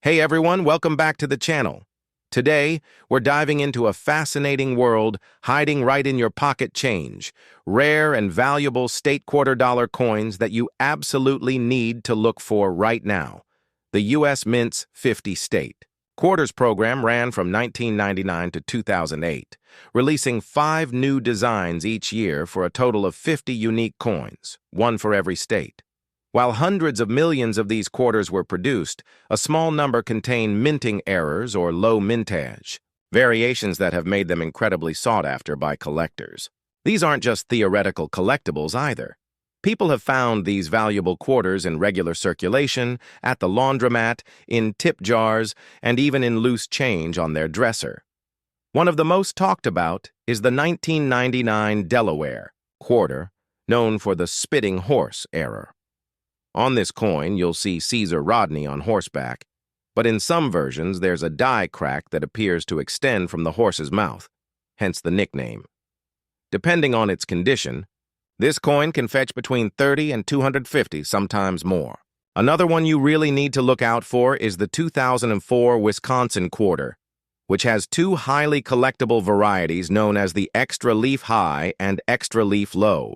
Hey everyone, welcome back to the channel. Today, we're diving into a fascinating world hiding right in your pocket change, rare and valuable state quarter dollar coins that you absolutely need to look for right now. The U.S. Mint's 50 State Quarters program ran from 1999 to 2008, releasing 5 new designs each year for a total of 50 unique coins, one for every state. While hundreds of millions of these quarters were produced, a small number contain minting errors or low mintage, variations that have made them incredibly sought after by collectors. These aren't just theoretical collectibles either. People have found these valuable quarters in regular circulation, at the laundromat, in tip jars, and even in loose change on their dresser. One of the most talked about is the 1999 Delaware quarter, known for the spitting horse error. On this coin, you'll see Caesar Rodney on horseback, but in some versions there's a die crack that appears to extend from the horse's mouth, hence the nickname. Depending on its condition, this coin can fetch between 30 and 250, sometimes more. Another one you really need to look out for is the 2004 Wisconsin quarter, which has 2 highly collectible varieties known as the Extra Leaf High and Extra Leaf Low.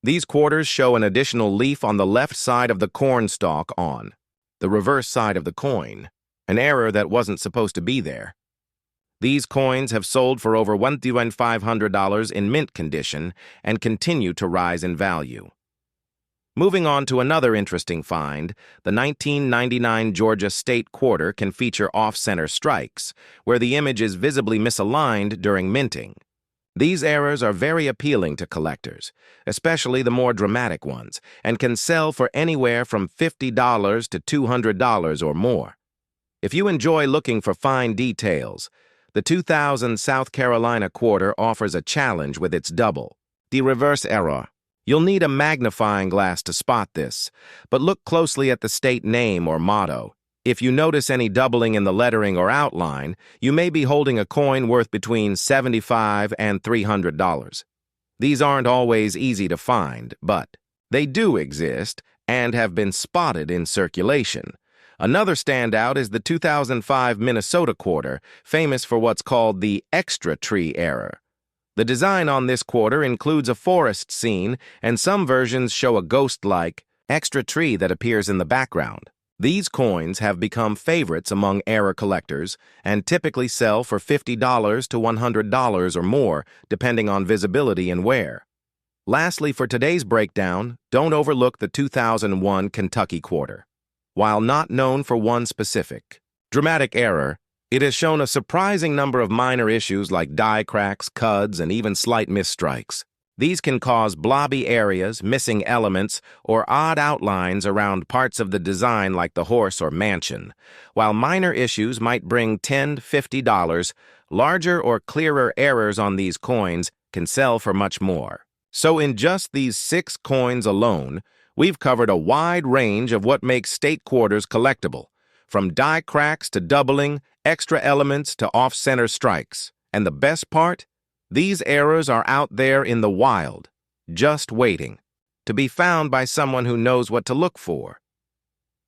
These quarters show an additional leaf on the left side of the corn stalk on the reverse side of the coin, an error that wasn't supposed to be there. These coins have sold for over $1,500 in mint condition and continue to rise in value. Moving on to another interesting find, the 1999 Georgia State quarter can feature off-center strikes, where the image is visibly misaligned during minting. These errors are very appealing to collectors, especially the more dramatic ones, and can sell for anywhere from $50 to $200 or more. If you enjoy looking for fine details, the 2000 South Carolina quarter offers a challenge with its double, the reverse error. You'll need a magnifying glass to spot this, but look closely at the state name or motto. If you notice any doubling in the lettering or outline, you may be holding a coin worth between $75 and $300. These aren't always easy to find, but they do exist and have been spotted in circulation. Another standout is the 2005 Minnesota quarter, famous for what's called the extra tree error. The design on this quarter includes a forest scene, and some versions show a ghost-like extra tree that appears in the background. These coins have become favorites among error collectors and typically sell for $50 to $100 or more, depending on visibility and wear. Lastly, for today's breakdown, don't overlook the 2001 Kentucky quarter. While not known for one specific dramatic error, it has shown a surprising number of minor issues like die cracks, cuds, and even slight misstrikes. These can cause blobby areas, missing elements, or odd outlines around parts of the design like the horse or mansion. While minor issues might bring $10 to $50, larger or clearer errors on these coins can sell for much more. So in just these 6 coins alone, we've covered a wide range of what makes state quarters collectible, from die cracks to doubling, extra elements to off-center strikes. And the best part? These errors are out there in the wild, just waiting to be found by someone who knows what to look for.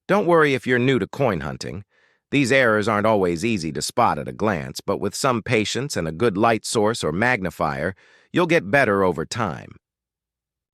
Don't worry if you're new to coin hunting. These errors aren't always easy to spot at a glance, but with some patience and a good light source or magnifier, you'll get better over time.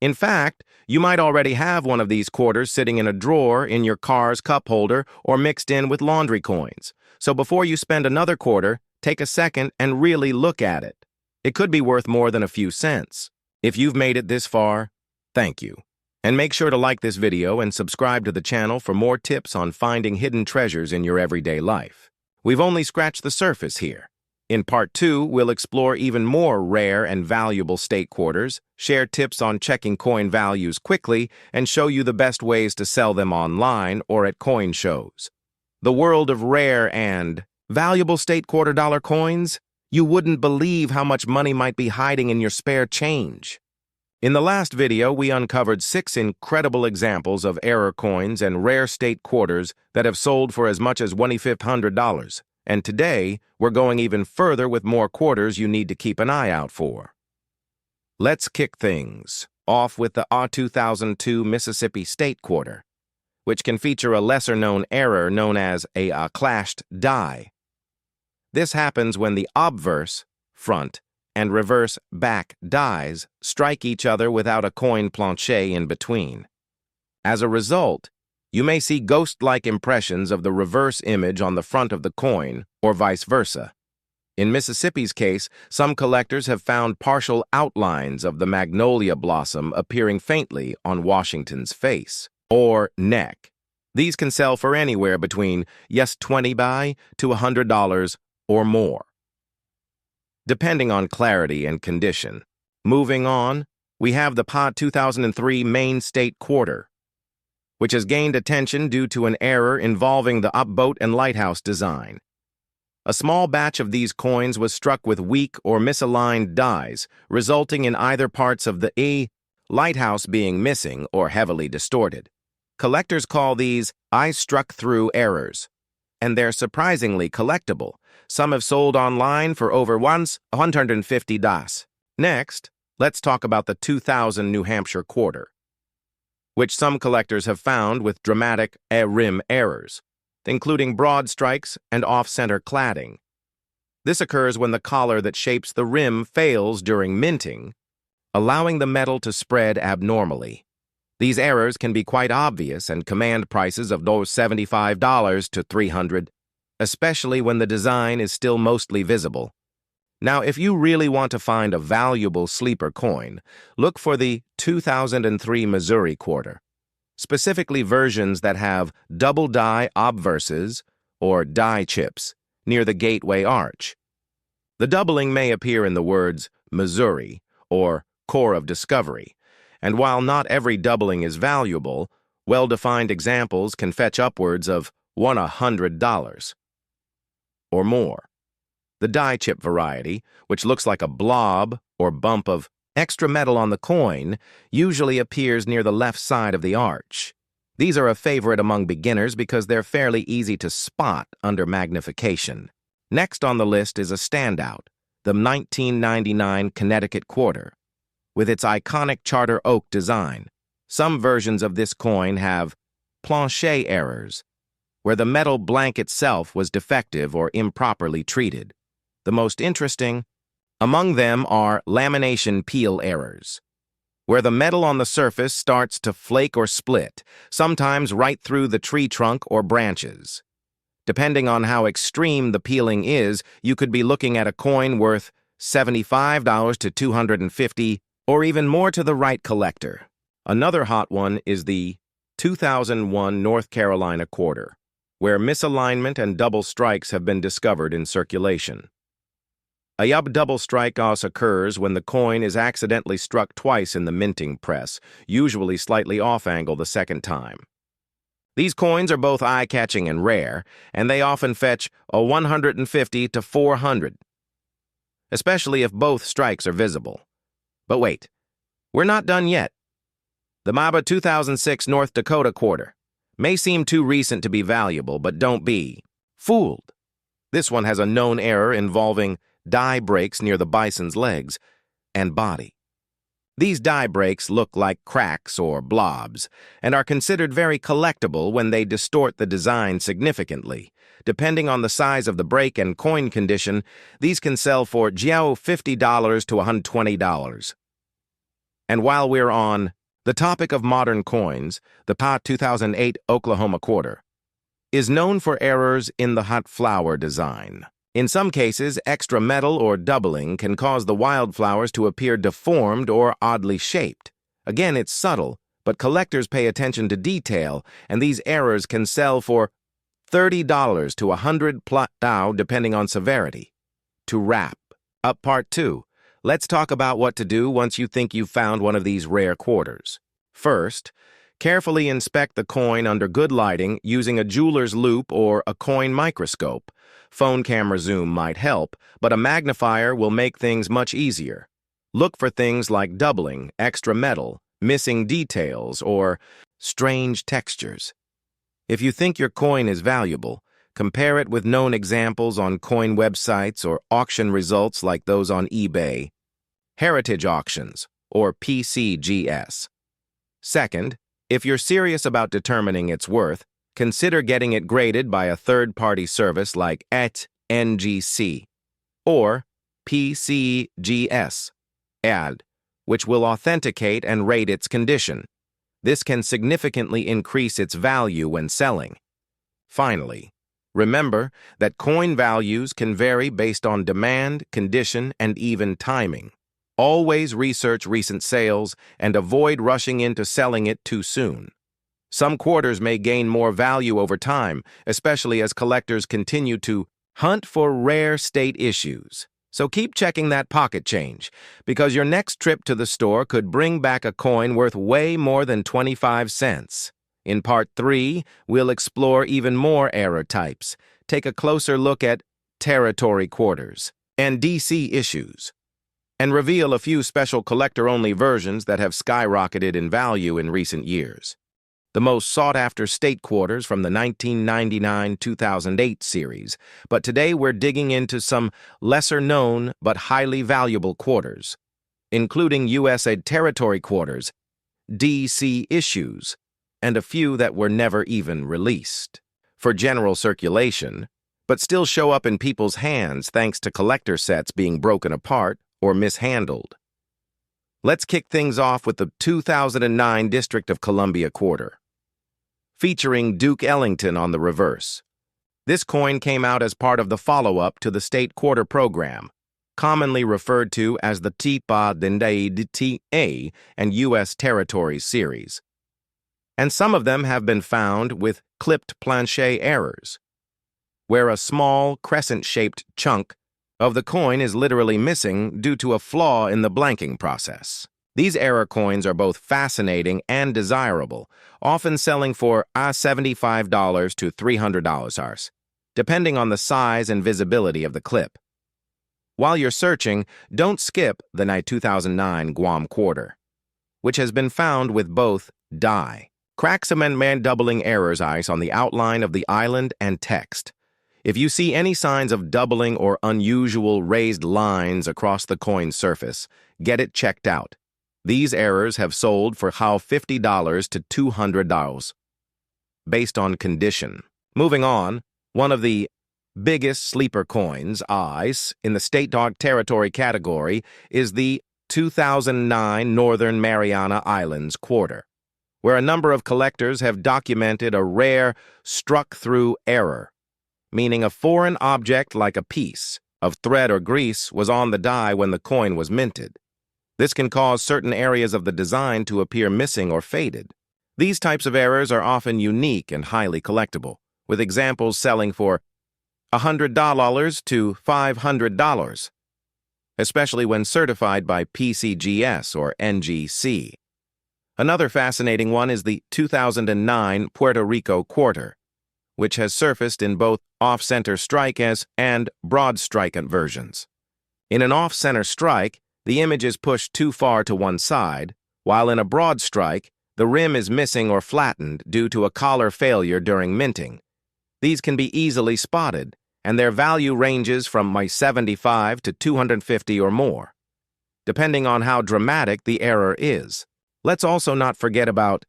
In fact, you might already have one of these quarters sitting in a drawer in your car's cup holder or mixed in with laundry coins. So before you spend another quarter, take a second and really look at it. It could be worth more than a few cents. If you've made it this far, thank you. And make sure to like this video and subscribe to the channel for more tips on finding hidden treasures in your everyday life. We've only scratched the surface here. In Part 2, we'll explore even more rare and valuable state quarters, share tips on checking coin values quickly, and show you the best ways to sell them online or at coin shows. The world of rare and valuable state quarter dollar coins? You wouldn't believe how much money might be hiding in your spare change. In the last video, we uncovered 6 incredible examples of error coins and rare state quarters that have sold for as much as $2,500. And today, we're going even further with more quarters you need to keep an eye out for. Let's kick things off with the 2002 Mississippi State quarter. which can feature a lesser-known error known as a clashed die. This happens when the obverse, front, and reverse, back dies strike each other without a coin plancher in between. As a result, you may see ghost-like impressions of the reverse image on the front of the coin, or vice versa. In Mississippi's case, some collectors have found partial outlines of the magnolia blossom appearing faintly on Washington's face or neck. These can sell for anywhere between $20 to $100 or more, depending on clarity and condition. Moving on, we have the PA 2003 Maine State Quarter, which has gained attention due to an error involving the boat and lighthouse design. A small batch of these coins was struck with weak or misaligned dies, resulting in either parts of the lighthouse being missing or heavily distorted. Collectors call these eye-struck-through errors, and they're surprisingly collectible. Some have sold online for over $150. Next, let's talk about the 2000 New Hampshire Quarter, which some collectors have found with dramatic rim errors, including broad strikes and off-center cladding. This occurs when the collar that shapes the rim fails during minting, allowing the metal to spread abnormally. These errors can be quite obvious and command prices of $75 to $300, especially when the design is still mostly visible. Now, if you really want to find a valuable sleeper coin, look for the 2003 Missouri Quarter, specifically versions that have double die obverses or die chips near the gateway arch. The doubling may appear in the words Missouri or Core of Discovery, and while not every doubling is valuable, well-defined examples can fetch upwards of $100 or more. The die chip variety, which looks like a blob or bump of extra metal on the coin, usually appears near the left side of the arch. These are a favorite among beginners because they're fairly easy to spot under magnification. Next on the list is a standout, the 1999 Connecticut Quarter, with its iconic charter oak design. Some versions of this coin have plancher errors, where the metal blank itself was defective or improperly treated. The most interesting among them are lamination peel errors, where the metal on the surface starts to flake or split, sometimes right through the tree trunk or branches. Depending on how extreme the peeling is, you could be looking at a coin worth $75 to $250, or even more to the right collector. Another hot one is the 2001 North Carolina Quarter, where misalignment and double strikes have been discovered in circulation. A double strike also occurs when the coin is accidentally struck twice in the minting press, usually slightly off-angle the second time. These coins are both eye-catching and rare, and they often fetch a $150 to $400, especially if both strikes are visible. But wait, we're not done yet. The MABA 2006 North Dakota Quarter may seem too recent to be valuable, but don't be fooled. This one has a known error involving die breaks near the bison's legs and body. These die breaks look like cracks or blobs and are considered very collectible when they distort the design significantly. Depending on the size of the break and coin condition, these can sell for $50 to $120. And while we're on the topic of modern coins, the PA 2008 Oklahoma Quarter is known for errors in the hot flower design. In some cases, extra metal or doubling can cause the wildflowers to appear deformed or oddly shaped. Again, it's subtle, but collectors pay attention to detail, and these errors can sell for $30 to $100 depending on severity. To wrap up Part 2, let's talk about what to do once you think you've found one of these rare quarters. First, carefully inspect the coin under good lighting using a jeweler's loupe or a coin microscope. Phone camera zoom might help, but a magnifier will make things much easier. Look for things like doubling, extra metal, missing details, or strange textures. If you think your coin is valuable, compare it with known examples on coin websites or auction results like those on eBay, heritage auctions, or PCGS. Second, If you're serious about determining its worth, consider getting it graded by a third-party service like NGC or PCGS, which will authenticate and rate its condition. This can significantly increase its value when selling. Finally, remember that coin values can vary based on demand, condition, and even timing. Always research recent sales and avoid rushing into selling it too soon. Some quarters may gain more value over time, especially as collectors continue to hunt for rare state issues. So keep checking that pocket change, because your next trip to the store could bring back a coin worth way more than 25 cents. In Part 3, we'll explore even more error types, take a closer look at territory quarters and DC issues, and reveal a few special collector-only versions that have skyrocketed in value in recent years. The most sought-after state quarters from the 1999-2008 series, but today we're digging into some lesser-known but highly valuable quarters, including USA territory quarters, DC issues, and a few that were never even released for general circulation, but still show up in people's hands thanks to collector sets being broken apart or mishandled. Let's kick things off with the 2009 District of Columbia quarter, featuring Duke Ellington on the reverse. This coin came out as part of the follow-up to the state quarter program, commonly referred to as the Tipa Dendai and U.S. Territories series. And some of them have been found with clipped planchet errors, where a small crescent-shaped chunk of the coin is literally missing due to a flaw in the blanking process. These error coins are both fascinating and desirable, often selling for $75 to $300, depending on the size and visibility of the clip. While you're searching, don't skip the 2009 Guam quarter, which has been found with both die. Cracks and doubling errors ice on the outline of the island and text. If you see any signs of doubling or unusual raised lines across the coin's surface, get it checked out. These errors have sold for $50 to $200, based on condition. Moving on, one of the biggest sleeper coins, ICE, in the state dog territory category is the 2009 Northern Mariana Islands quarter, where a number of collectors have documented a rare struck-through error, meaning a foreign object like a piece of thread or grease was on the die when the coin was minted. This can cause certain areas of the design to appear missing or faded. These types of errors are often unique and highly collectible, with examples selling for $100 to $500, especially when certified by PCGS or NGC. Another fascinating one is the 2009 Puerto Rico quarter, which has surfaced in both off-center strike and broad strike versions. In an off-center strike, the image is pushed too far to one side, while in a broad strike, the rim is missing or flattened due to a collar failure during minting. These can be easily spotted, and their value ranges from $75 to $250 or more, depending on how dramatic the error is. Let's also not forget about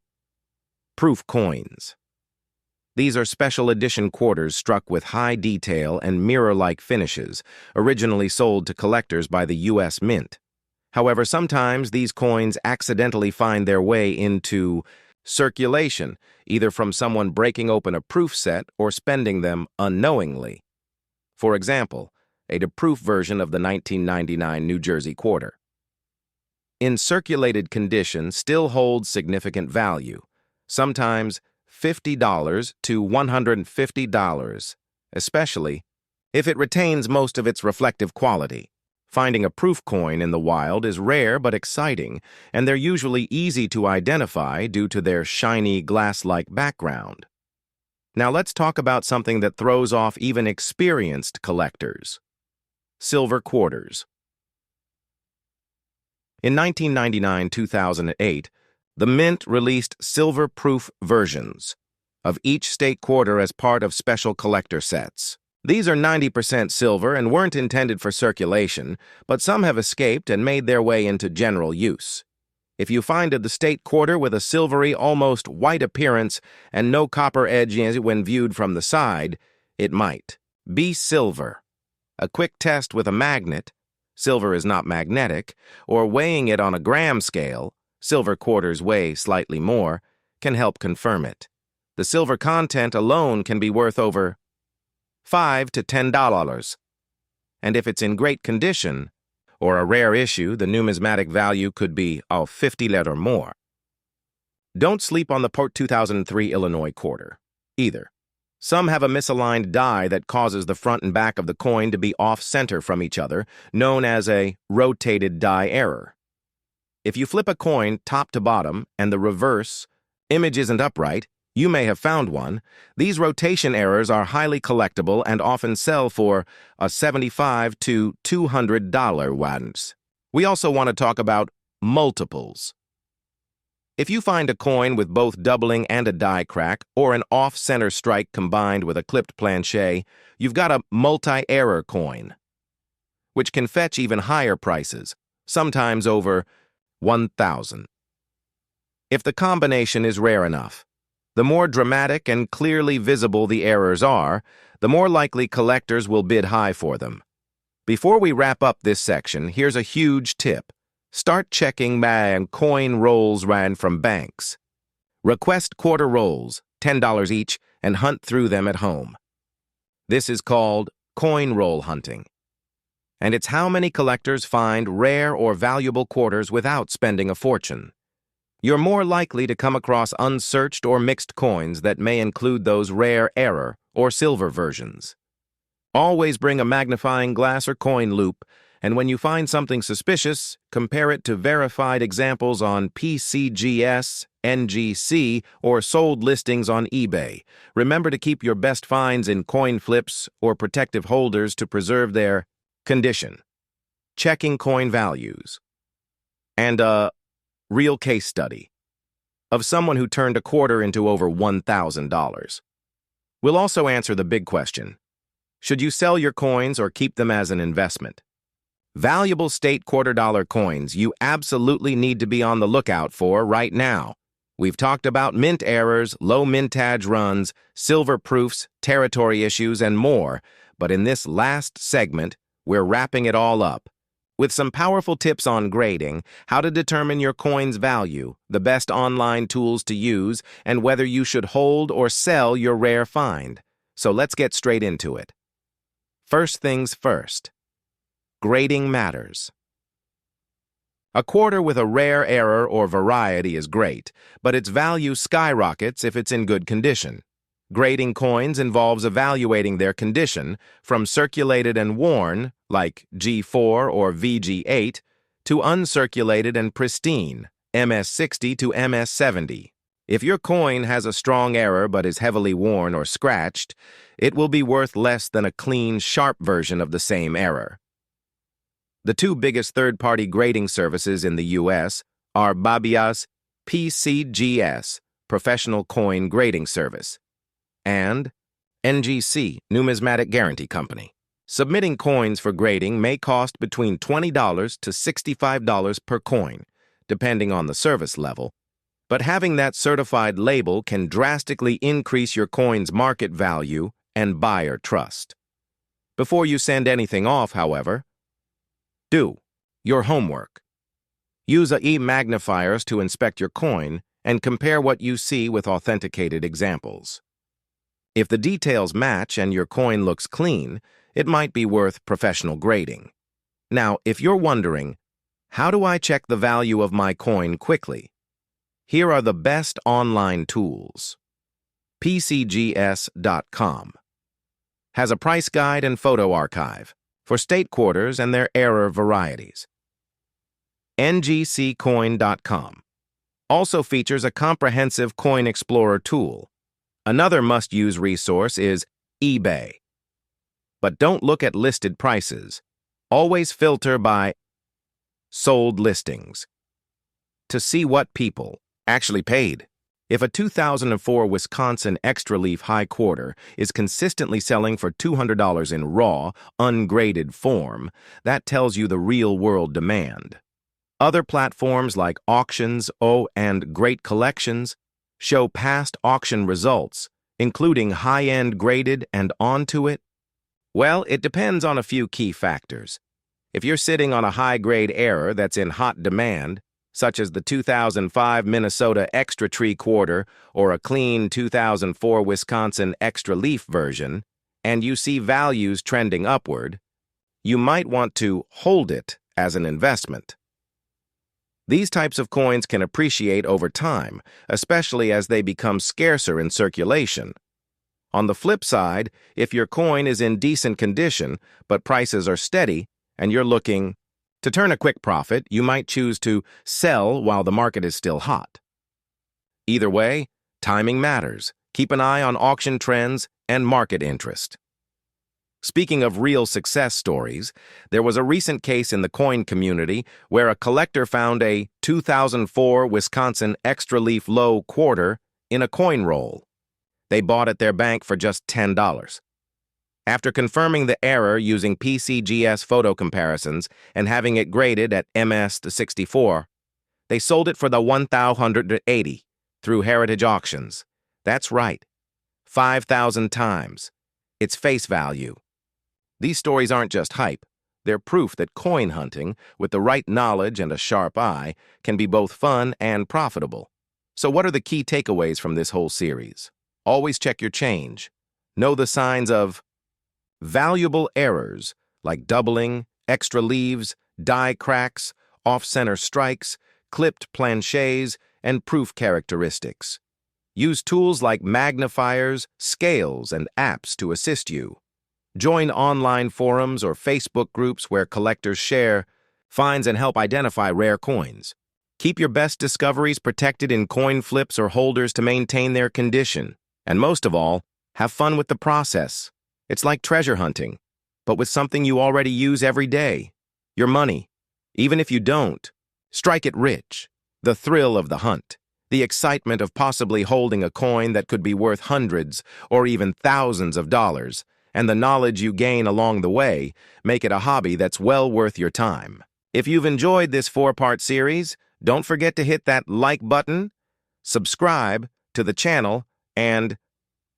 proof coins. These are special edition quarters struck with high detail and mirror-like finishes, originally sold to collectors by the U.S. Mint. However, sometimes these coins accidentally find their way into circulation, either from someone breaking open a proof set or spending them unknowingly. For example, a proof version of the 1999 New Jersey quarter, in circulated condition, still holds significant value, sometimes $50 to $150, especially if it retains most of its reflective quality. Finding a proof coin in the wild is rare but exciting, and they're usually easy to identify due to their shiny glass-like background. Now let's talk about something that throws off even experienced collectors: silver quarters. In 1999-2008, the Mint released silver-proof versions of each state quarter as part of special collector sets. These are 90% silver and weren't intended for circulation, but some have escaped and made their way into general use. If you find the state quarter with a silvery, almost white appearance and no copper edge when viewed from the side, it might be silver. A quick test with a magnet, silver is not magnetic, or weighing it on a gram scale, silver quarters weigh slightly more, can help confirm it. The silver content alone can be worth over $5 to $10. And if it's in great condition, or a rare issue, the numismatic value could be $50 or more. Don't sleep on the Puerto 2003 Illinois quarter, either. Some have a misaligned die that causes the front and back of the coin to be off-center from each other, known as a rotated die error. If you flip a coin top to bottom and the reverse image isn't upright, you may have found one. These rotation errors are highly collectible and often sell for a $75 to $200 ones. We also want to talk about multiples. If you find a coin with both doubling and a die crack, or an off-center strike combined with a clipped planche, you've got a multi-error coin, which can fetch even higher prices, sometimes over $1,000. If the combination is rare enough, the more dramatic and clearly visible the errors are, the more likely collectors will bid high for them. Before we wrap up this section, here's a huge tip. Start checking coin rolls from banks. Request quarter rolls, $10 each, and hunt through them at home. This is called coin roll hunting. And it's how many collectors find rare or valuable quarters without spending a fortune. You're more likely to come across unsearched or mixed coins that may include those rare error or silver versions. Always bring a magnifying glass or coin loop, and when you find something suspicious, compare it to verified examples on PCGS, NGC, or sold listings on eBay. Remember to keep your best finds in coin flips or protective holders to preserve their condition. Checking coin values. And real case study of someone who turned a quarter into over $1,000. We'll also answer the big question: should you sell your coins or keep them as an investment? Valuable state $quarter coins you absolutely need to be on the lookout for right now. We've talked about mint errors, low mintage runs, silver proofs, territory issues, and more, but in this last segment, we're wrapping it all up with some powerful tips on grading, how to determine your coin's value, the best online tools to use, and whether you should hold or sell your rare find. So let's get straight into it. First things first. Grading matters. A quarter with a rare error or variety is great, but its value skyrockets if it's in good condition. Grading coins involves evaluating their condition, from circulated and worn, like G4 or VG8, to uncirculated and pristine, MS60 to MS70. If your coin has a strong error but is heavily worn or scratched, it will be worth less than a clean, sharp version of the same error. The two biggest third-party grading services in the U.S. are Babia's PCGS, Professional Coin Grading Service, and NGC, Numismatic Guarantee Company. Submitting coins for grading may cost between $20 to $65 per coin, depending on the service level, but having that certified label can drastically increase your coin's market value and buyer trust. Before you send anything off, however, do your homework. Use e-magnifiers to inspect your coin and compare what you see with authenticated examples. If the details match and your coin looks clean, it might be worth professional grading. Now, if you're wondering, how do I check the value of my coin quickly? Here are the best online tools. PCGS.com has a price guide and photo archive for state quarters and their error varieties. NGCcoin.com also features a comprehensive coin explorer tool. Another must-use resource is eBay. But don't look at listed prices. Always filter by sold listings to see what people actually paid. If a 2004 Wisconsin Extra Leaf High Quarter is consistently selling for $200 in raw, ungraded form, that tells you the real-world demand. Other platforms like Auctions, and Great Collections show past auction results, including high-end graded and onto it. Well, it depends on a few key factors. If you're sitting on a high-grade error that's in hot demand, such as the 2005 Minnesota Extra Tree Quarter or a clean 2004 Wisconsin Extra Leaf version, and you see values trending upward, you might want to hold it as an investment. These types of coins can appreciate over time, especially as they become scarcer in circulation. On the flip side, if your coin is in decent condition, but prices are steady, and you're looking to turn a quick profit, you might choose to sell while the market is still hot. Either way, timing matters. Keep an eye on auction trends and market interest. Speaking of real success stories, there was a recent case in the coin community where a collector found a 2004 Wisconsin Extra Leaf Low quarter in a coin roll. They bought at their bank for just $10. After confirming the error using PCGS photo comparisons and having it graded at MS-64, they sold it for the $1,180 through Heritage Auctions. That's right, 5,000 times its face value. These stories aren't just hype. They're proof that coin hunting, with the right knowledge and a sharp eye, can be both fun and profitable. So what are the key takeaways from this whole series? Always check your change. Know the signs of valuable errors like doubling, extra leaves, die cracks, off-center strikes, clipped planchets, and proof characteristics. Use tools like magnifiers, scales, and apps to assist you. Join online forums or Facebook groups where collectors share finds and help identify rare coins. Keep your best discoveries protected in coin flips or holders to maintain their condition. And most of all, have fun with the process. It's like treasure hunting, but with something you already use every day. Your money. Even if you don't, strike it rich. The thrill of the hunt. The excitement of possibly holding a coin that could be worth hundreds or even thousands of dollars, and the knowledge you gain along the way make it a hobby that's well worth your time. If you've enjoyed this 4-part series, don't forget to hit that like button, subscribe to the channel, and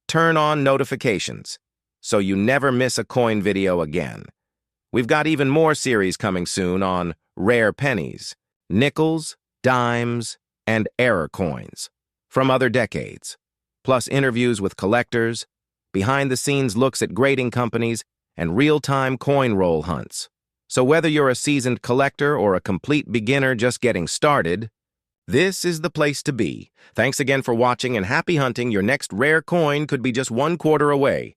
turn on notifications so you never miss a coin video again. We've got even more series coming soon on rare pennies, nickels, dimes, and error coins from other decades, plus interviews with collectors, behind-the-scenes looks at grading companies, and real-time coin roll hunts. So whether you're a seasoned collector or a complete beginner just getting started, this is the place to be. Thanks again for watching, and happy hunting. Your next rare coin could be just 1 quarter away.